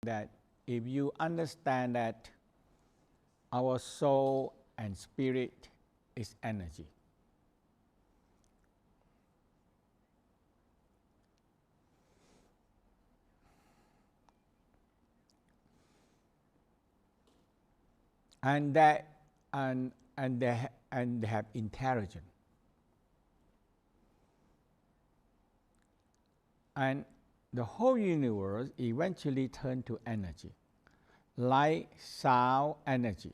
that if you understand that our soul and spirit is energy, and that and they have intelligence, and the whole universe eventually turn to energy, light, sound, energy.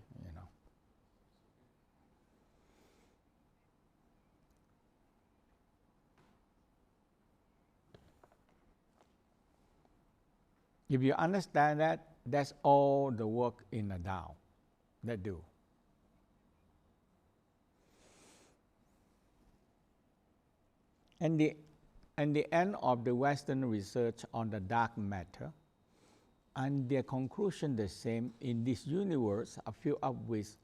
If you understand that, that's all the work in the Tao that do. And the end of the Western research on the dark matter, and their conclusion the same: in this universe are filled up with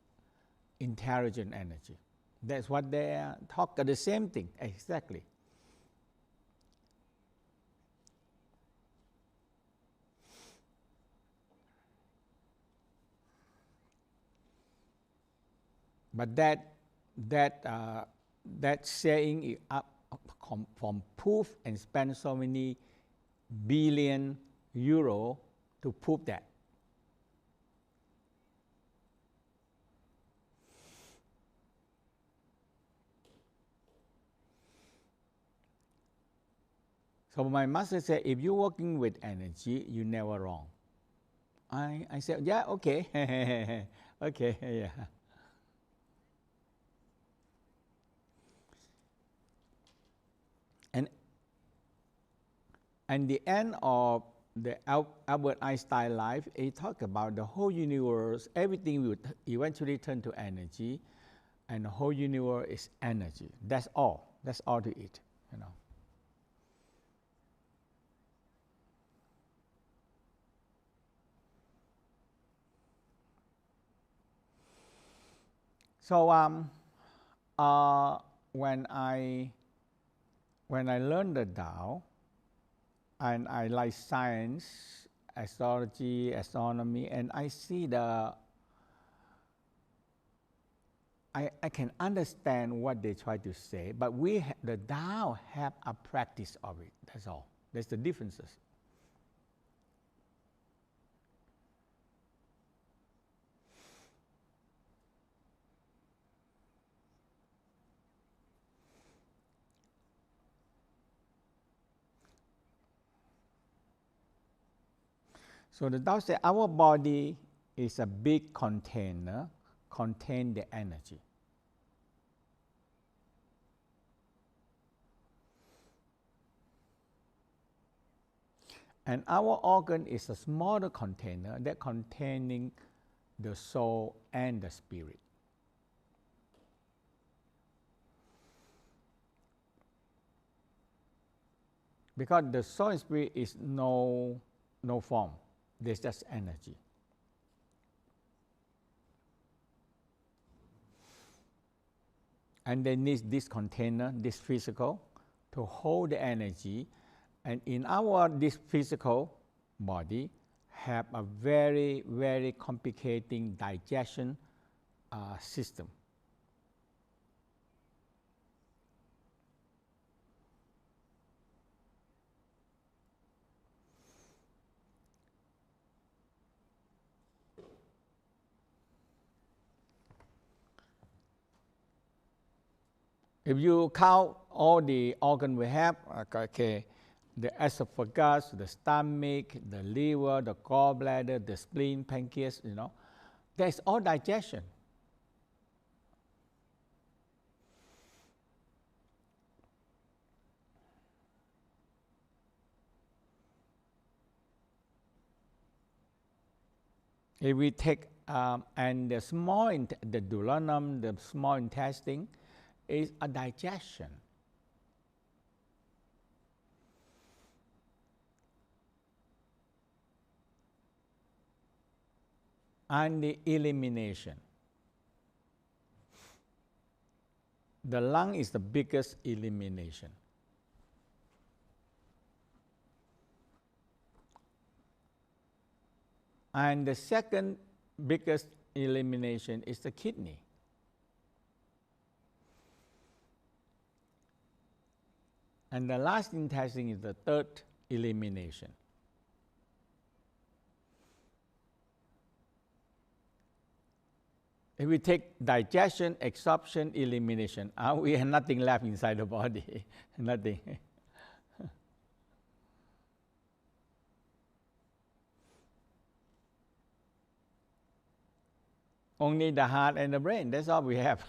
intelligent energy. That's what they talk, the same thing, exactly. But that saying is up from proof and spend so many billion euro to prove that. So my master said, if you're working with energy, you're never wrong. I said, yeah, okay, okay, yeah. And the end of the Albert Einstein life, he talked about the whole universe, everything will eventually turn to energy, and the whole universe is energy. That's all. That's all to it, So when I learned the Tao, and I like science, astrology, astronomy, and I see I can understand what they try to say, but the Tao have a practice of it. That's all. That's the differences. So the Tao said our body is a big container, contain the energy. And our organ is a smaller container that containing the soul and the spirit. Because the soul and spirit is no form. There's just energy. And they need this container, this physical, to hold the energy. And in this physical body have a very, very complicating digestion system. If you count all the organs we have, okay, the esophagus, the stomach, the liver, the gallbladder, the spleen, pancreas, that's all digestion. If we take and the duodenum, the small intestine, is a digestion. And the elimination. The lung is the biggest elimination. And the second biggest elimination is the kidney. And the last intestine is the third elimination. If we take digestion, absorption, elimination, we have nothing left inside the body. Nothing. Only the heart and the brain, that's all we have.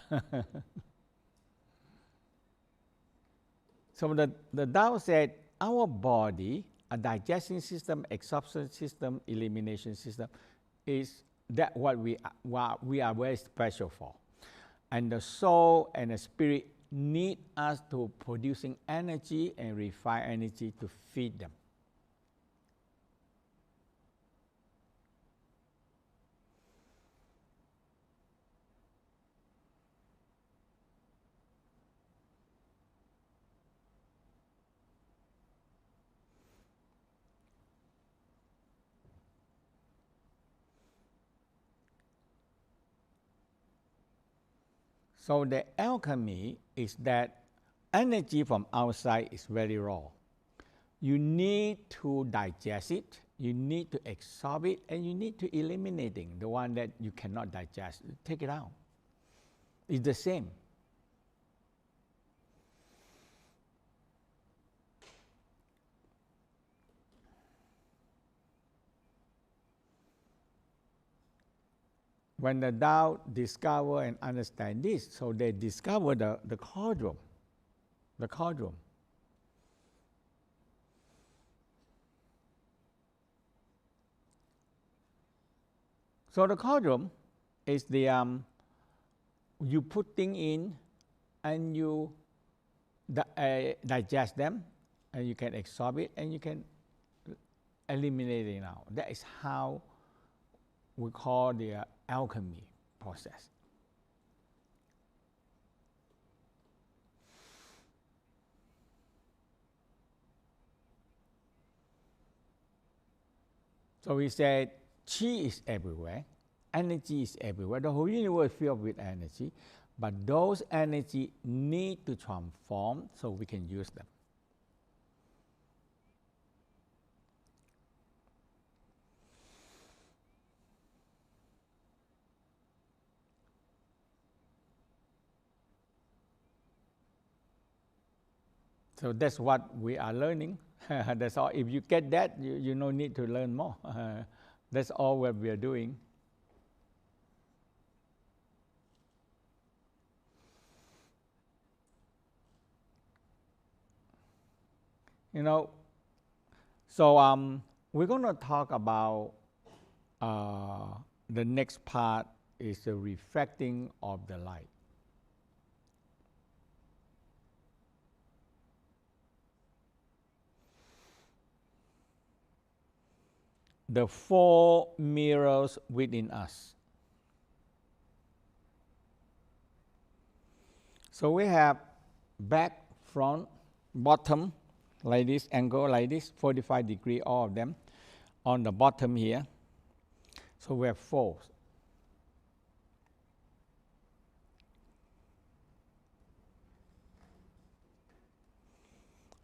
So the Tao said, our body, a digestion system, absorption system, elimination system, is that what we are very special for. And the soul and the spirit need us to producing energy and refine energy to feed them. So the alchemy is that energy from outside is very raw. You need to digest it, you need to absorb it, and you need to eliminate it. The one that you cannot digest, take it out. It's the same. When the Tao discover and understand this, so they discover the cauldron. The cauldron. So the cauldron is the you put things in and you digest them, and you can absorb it and you can eliminate it out. That is how we call the alchemy process. So we said Qi is everywhere, energy is everywhere. The whole universe is filled with energy, but those energy need to transform so we can use them. So that's what we are learning. That's all. If you get that, you no need to learn more. That's all what we are doing. You know, so we're going to talk about the next part is the reflecting of the light. The four mirrors within us. So we have back, front, bottom, like this, angle like this, 45 degrees, all of them. On the bottom here, so we have four.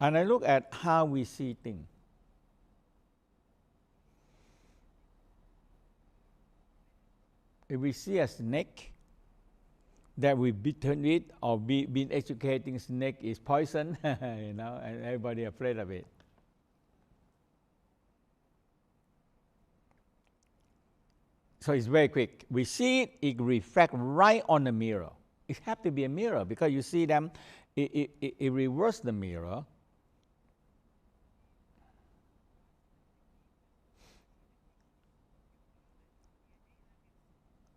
And I look at how we see things. If we see a snake that we bitten with or been educating snake is poison, and everybody afraid of it. So it's very quick. We see it, it reflects right on the mirror. It has to be a mirror because you see them, it reverses the mirror.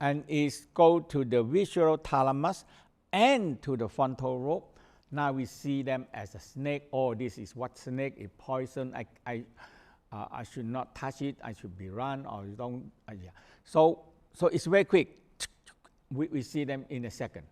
And it goes to the visual thalamus and to the frontal lobe. Now we see them as a snake. Oh, this is what snake is poison. I should not touch it. I should be run or don't. Yeah. So it's very quick. We see them in a second.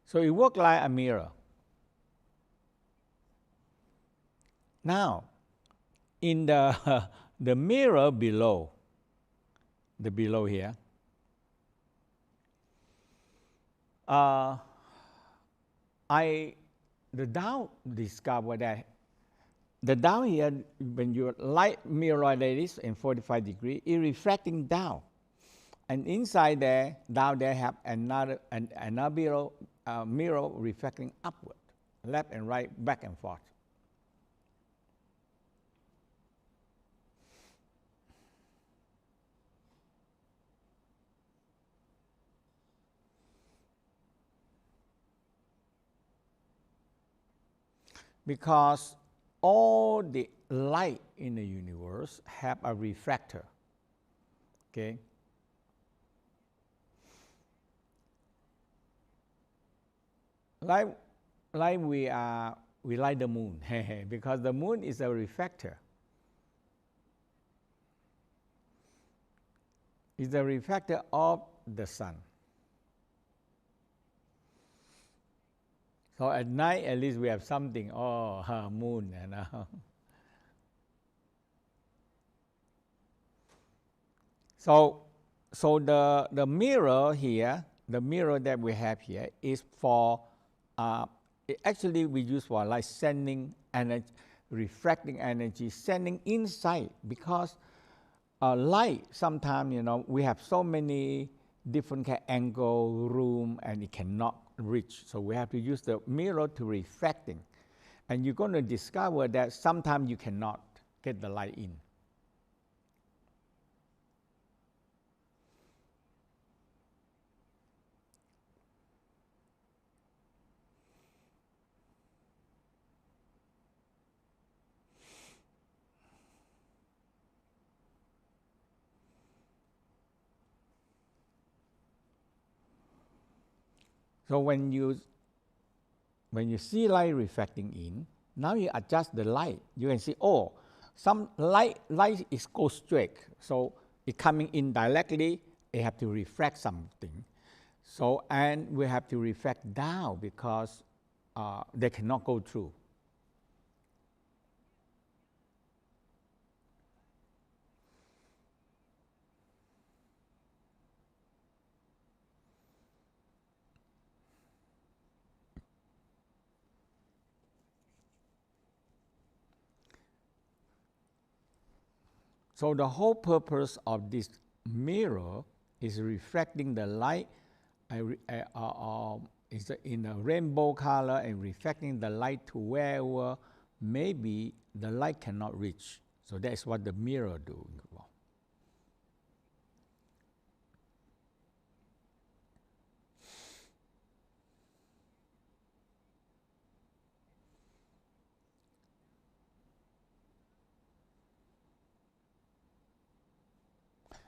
So it works like a mirror. Now, in the the mirror below, the below here, the Tao discovered that the down here, when you light mirror like this in 45 degrees, it's reflecting down. And inside there, down there have another mirror reflecting upward, left and right, back and forth. Because all the light in the universe have a reflector. Okay? Like we light the moon, because the moon is a reflector. It's a reflector of the sun. So at night, at least we have something. Oh, moon, So the mirror here, the mirror that we have here, is for actually we use for like sending energy, reflecting energy, sending inside, because light sometimes we have so many different kind of angle, room, and it cannot reach. So we have to use the mirror to reflecting, and you're going to discover that sometimes you cannot get the light in. So when you see light reflecting in, now you adjust the light. You can see, some light is go straight. So it coming in directly, it have to reflect something. So, and we have to reflect down because they cannot go through. So the whole purpose of this mirror is reflecting the light is in a rainbow color and reflecting the light to wherever maybe the light cannot reach. So that's what the mirror do.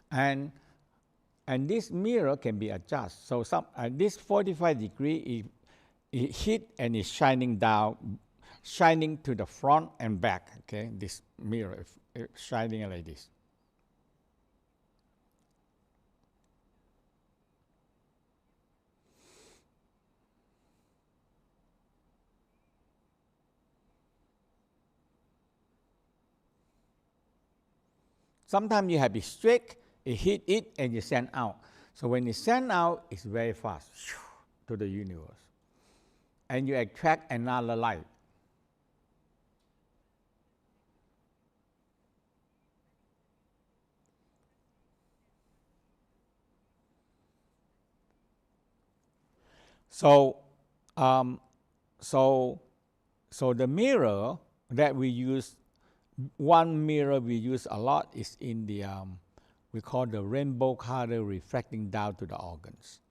And this mirror can be adjusted. So this 45 degree, it hit and is shining down, shining to the front and back. Okay, this mirror is shining like this. Sometimes you have it straight, it hit it and you send out. So when you send out, it's very fast to the universe. And you attract another light. So, so the mirror that we use, one mirror we use a lot is in the we call the rainbow color reflecting down to the organs.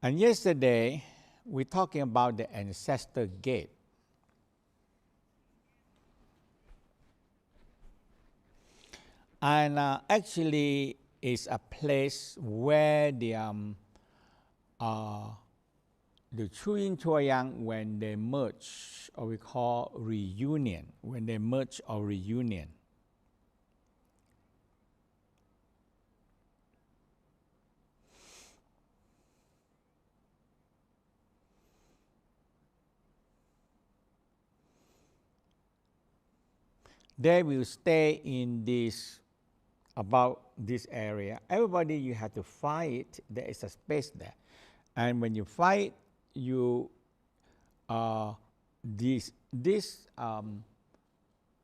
And yesterday we're talking about the ancestor gate. And actually, it's a place where the true yin, true yang, when they merge, or we call reunion, when they merge or reunion. They will stay in this, about this area. Everybody, you have to fight. There is a space there, and when you fight, you this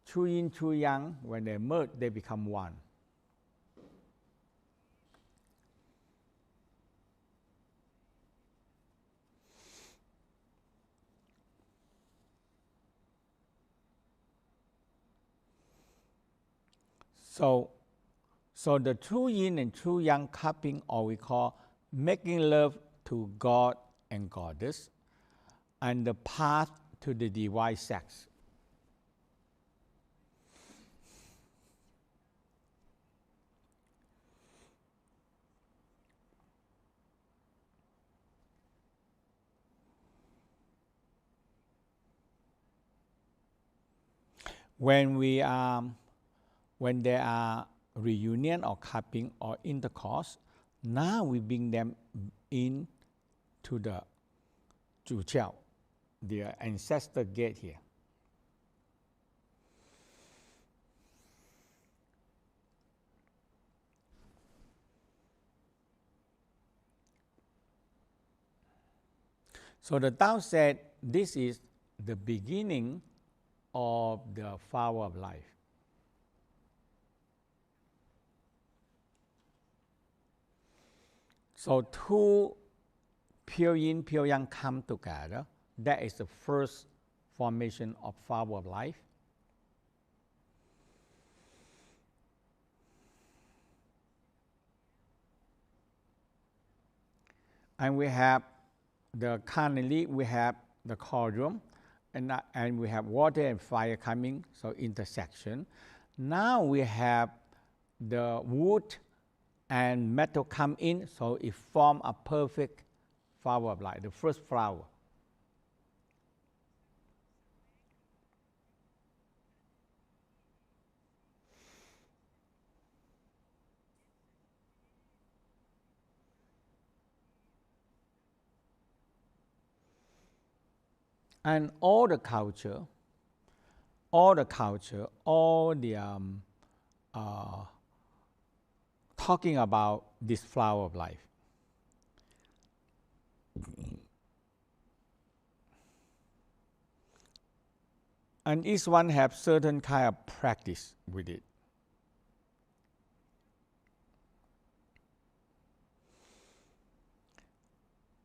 true yin, true yang, when they merge, they become one. So the true yin and true yang cupping, or we call making love to God and Goddess, and the path to the divine sex. When there are reunion or cupping or intercourse, now we bring them in to the Zhuqiao, the ancestor gate here. So the Tao said this is the beginning of the flower of life. So two pure yin, pure yang come together. That is the first formation of flower of life. And we have currently we have the cauldron, and we have water and fire coming, so intersection. Now we have the wood and metal come in, so it form a perfect flower of life, the first flower. And all the culture, all the talking about this flower of life. And each one have certain kind of practice with it.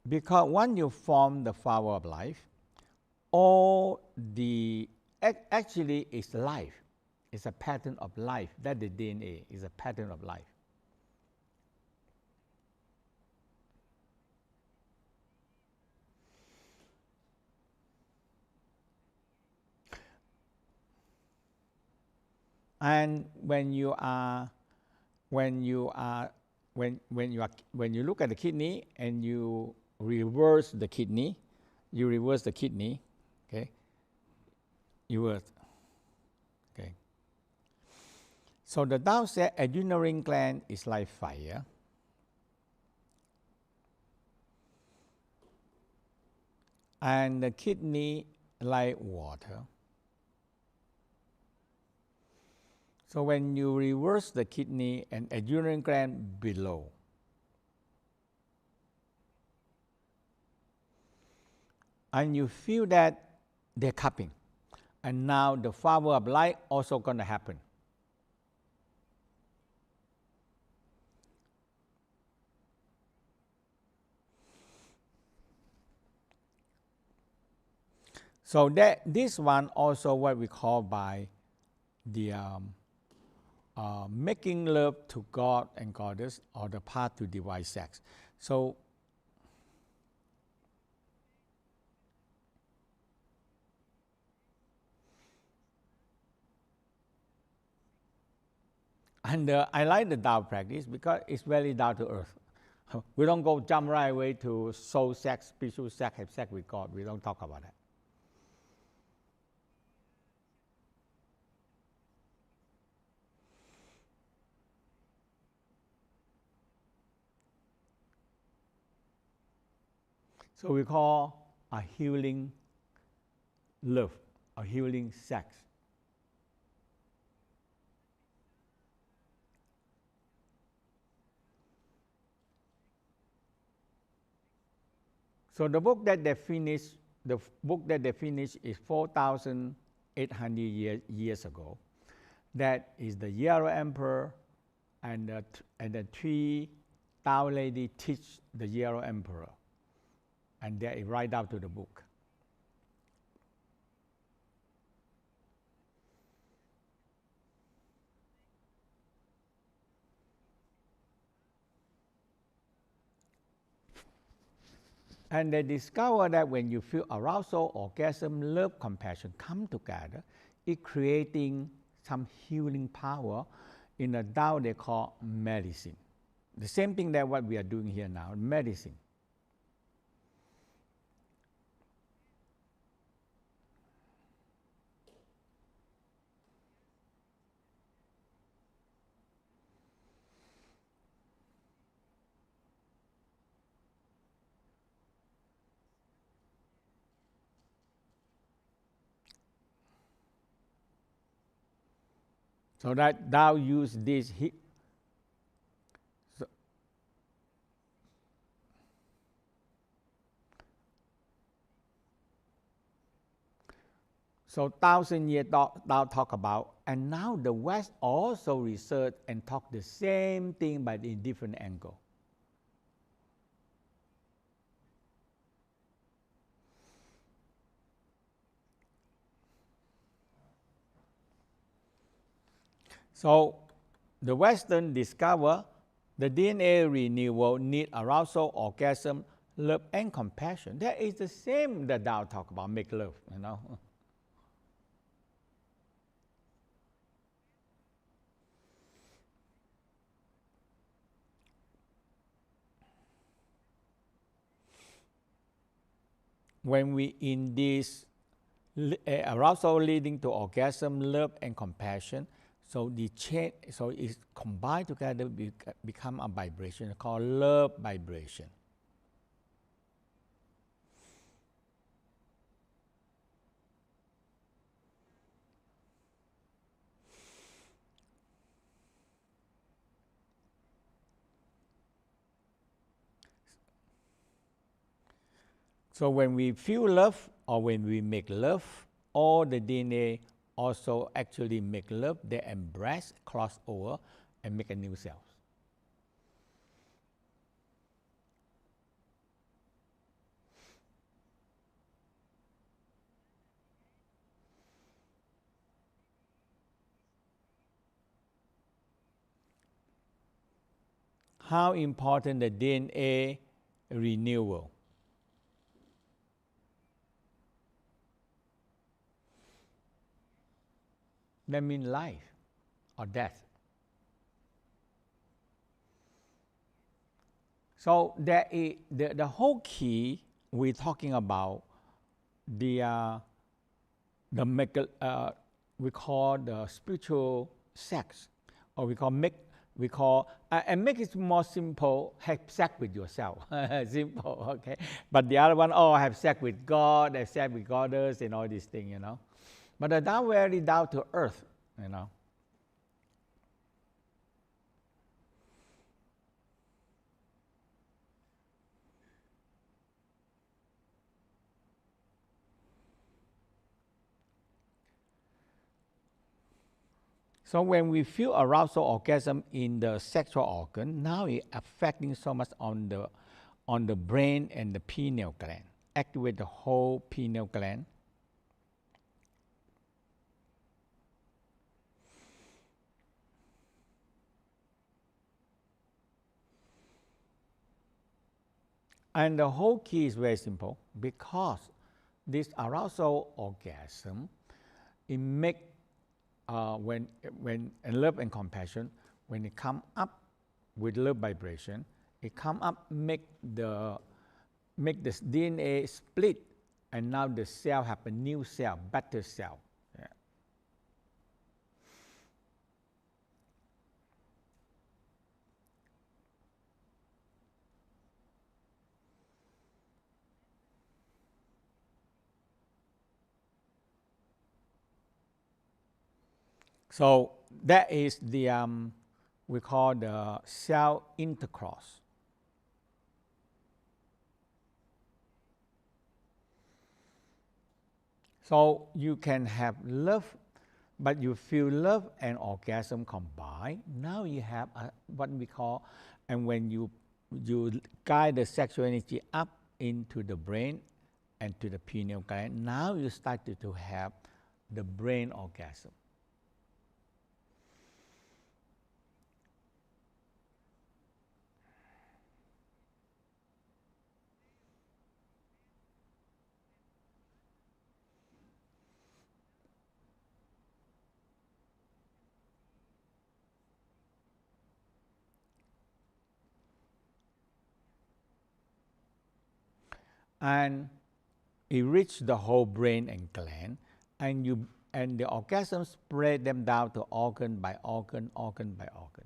Because when you form the flower of life, all the actually is life. It's a pattern of life. That the DNA is a pattern of life. And when you look at the kidney and you reverse the kidney, okay? Okay. So the Tao said adrenal gland is like fire. And the kidney like water. So when you reverse the kidney and adrenal gland below, and you feel that they're cupping, and now the flower of life also going to happen. So that this one also what we call by the making love to God and Goddess, or the path to divine sex. So and I like the Tao practice because it's very down to earth. We don't go jump right away to soul sex, spiritual sex, have sex with God. We don't talk about that. So we call a healing love, a healing sex. So the book that they finished, is 4,800 years ago. That is the Yellow Emperor and the three Tao lady teach the Yellow Emperor, and they write out to the book. And they discover that when you feel arousal, orgasm, love, compassion come together, it creating some healing power in the Tao they call medicine. The same thing that what we are doing here now, medicine. So that Tao use this. So 1,000 years Tao talk about, and now the West also research and talk the same thing but in different angle. So the Western discover the DNA renewal need arousal, orgasm, love, and compassion. That is the same that Tao talk about, make love, you know. When we in this arousal leading to orgasm, love, and compassion, so the chain, so it's combined together, become a vibration called love vibration. So when we feel love or when we make love, all the DNA also actually make love. They embrace, cross over, and make a new cell. How important the DNA renewal? That means life or death. So there is the whole key we're talking about the we call the spiritual sex, or we call and make it more simple. Have sex with yourself, simple, okay. But the other one, have sex with God, have sex with goddess, and all these things, you know. But the down very down to earth, you know. So when we feel arousal orgasm in the sexual organ, now it's affecting so much on the brain and the pineal gland, activate the whole pineal gland. And the whole key is very simple, because this arousal orgasm, it make when love and compassion, when it come up with love vibration, it come up, make the DNA split, and now the cell have a new cell, better cell. Yeah. So that is the we call the cell intercourse. So you can have love, but you feel love and orgasm combined. Now you have what we call, and when you guide the sexual energy up into the brain and to the pineal gland, now you started to have the brain orgasm. And it reached the whole brain and gland, and the orgasm spread them down to organ by organ, organ by organ.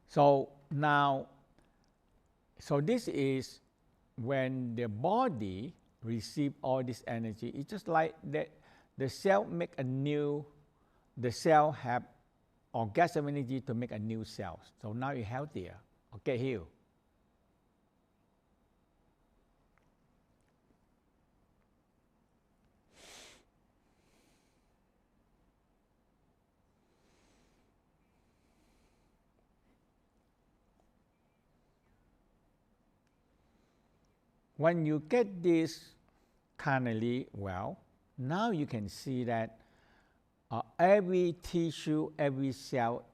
So now, so this is when the body receive all this energy. It's just like that the cell make a new, the cell have orgasm energy to make a new cell. So now you're healthier. Okay, heal. When you get this kindly well, now you can see that every tissue, every cell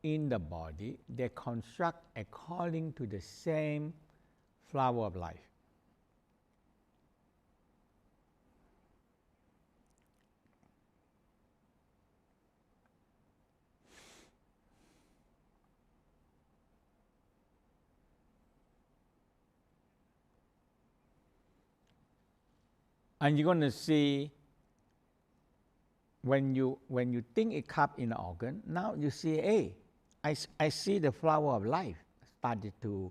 in the body, they construct according to the same flower of life. And you're going to see when you think it cup in an organ, now you see, hey, I see the flower of life started to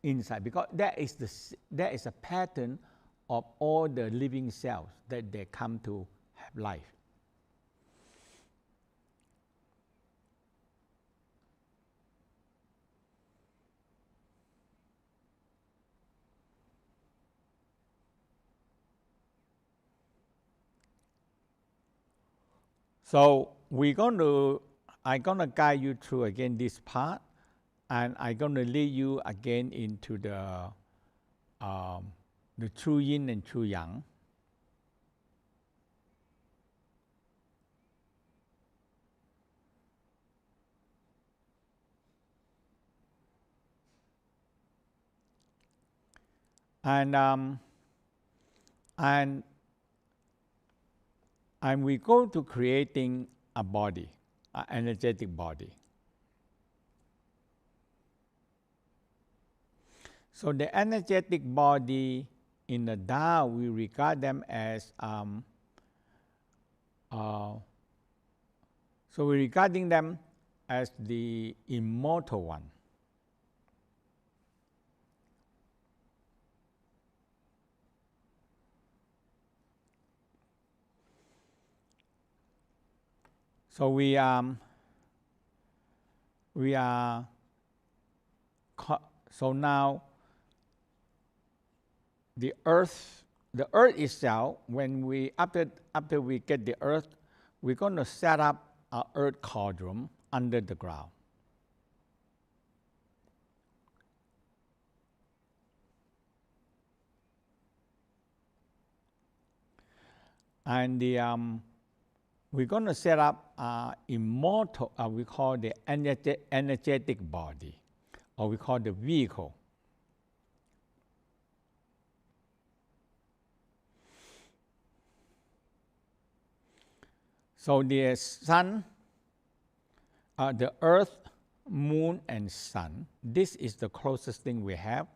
inside, because that is a pattern of all the living cells that they come to have life. So I'm gonna guide you through again this part, and I'm gonna lead you again into the true yin and true yang. And we go to creating a body, an energetic body. So the energetic body in the Tao, we regard them as so we're regarding them as the immortal one. So we are so now the earth itself, when we after we get the earth, we're going to set up an earth cauldron under the ground. And we're going to set up immortal, we call the energetic body, or we call the vehicle. So the sun, the earth, moon, and sun, this is the closest thing we have.